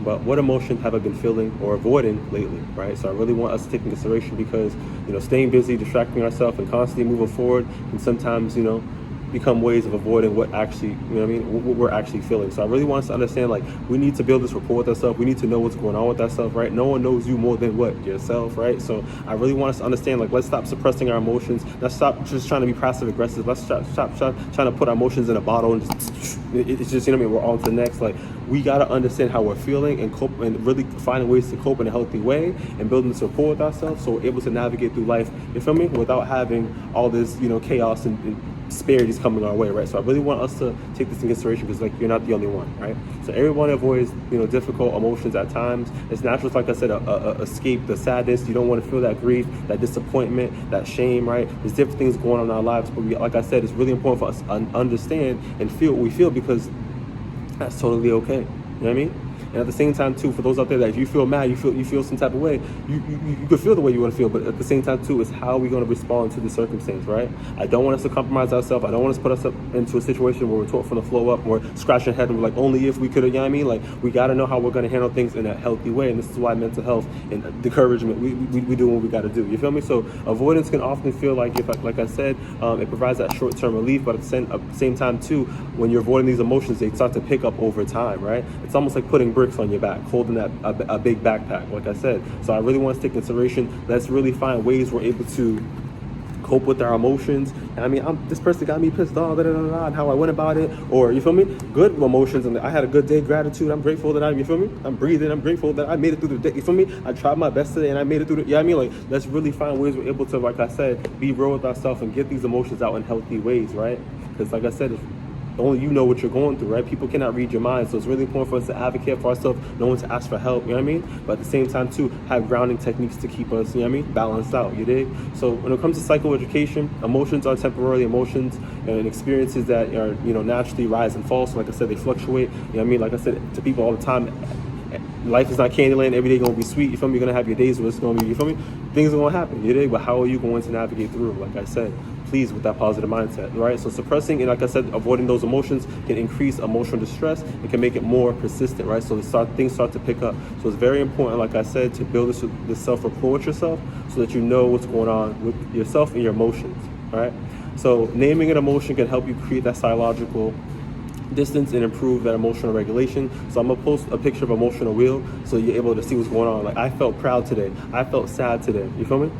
but what emotion have I been feeling or avoiding lately, right? So I really want us to take into consideration because, staying busy, distracting ourselves, and constantly moving forward can sometimes, become ways of avoiding what actually, what we're actually feeling. So I really want us to understand, like, we need to build this rapport with ourselves. We need to know what's going on with ourselves, right? No one knows you more than what? Yourself, right? So I really want us to understand, like, let's stop suppressing our emotions. Let's stop just trying to be passive aggressive. Let's stop trying to put our emotions in a bottle and it's just, we're on to the next. Like, we got to understand how we're feeling and cope, and really finding ways to cope in a healthy way and building this rapport with ourselves so we're able to navigate through life, you feel me, without having all this, chaos and disparities coming our way, right? So I really want us to take this in consideration because, like, you're not the only one, right? So everyone avoids, difficult emotions at times. It's natural, like I said, escape the sadness. You don't want to feel that grief, that disappointment, that shame, right? There's different things going on in our lives, but like I said, it's really important for us to understand and feel what we feel because that's totally okay. You know what I mean? And at the same time, too, for those out there that if you feel mad, you feel some type of way, you could feel the way you want to feel, but at the same time, too, is how we're going to respond to the circumstance, right? I don't want us to compromise ourselves. I don't want us to put ourselves into a situation where we're taught from the flow up, we're scratching our head and we're like, only if we could have, you know what I mean? Like, we got to know how we're going to handle things in a healthy way, and this is why mental health and encouragement, we do what we got to do. You feel me? So avoidance can often feel like, like I said, it provides that short-term relief, but at the same time, too, when you're avoiding these emotions, they start to pick up over time, right? It's almost like putting bricks on your back, holding a big backpack, like I said. So I really want to take consideration. Let's really find ways we're able to cope with our emotions. And this person got me pissed off, and how I went about it, or you feel me? Good emotions, and I had a good day, gratitude. I'm grateful that you feel me? I'm breathing. I'm grateful that I made it through the day. You feel me? I tried my best today, and I made it through the. Like, let's really find ways we're able to, like I said, be real with ourselves and get these emotions out in healthy ways, right? Because, like I said, if only you know what you're going through, right? People cannot read your mind, so it's really important for us to advocate for ourselves, know when to ask for help, you know what I mean? But at the same time, too, have grounding techniques to keep us, you know what I mean, balanced out, you dig? So when it comes to psychoeducation, emotions are temporary emotions and experiences that are, naturally rise and fall. So like I said, they fluctuate, you know what I mean? Like I said to people all the time, life is not Candyland. Every day gonna be sweet. You feel me? You're gonna have your days where it's gonna be. You feel me? Things are gonna happen. You dig? But how are you going to navigate through? Like I said, please with that positive mindset, right? So suppressing and, like I said, avoiding those emotions can increase emotional distress. It can make it more persistent, right? So things start to pick up. So it's very important, like I said, to build this self-rapport with yourself so that you know what's going on with yourself and your emotions, right? So naming an emotion can help you create that psychological distance and improve that emotional regulation. So I'm gonna post a picture of emotional wheel so you're able to see what's going on. Like, I felt proud today. I felt sad today. You feel me?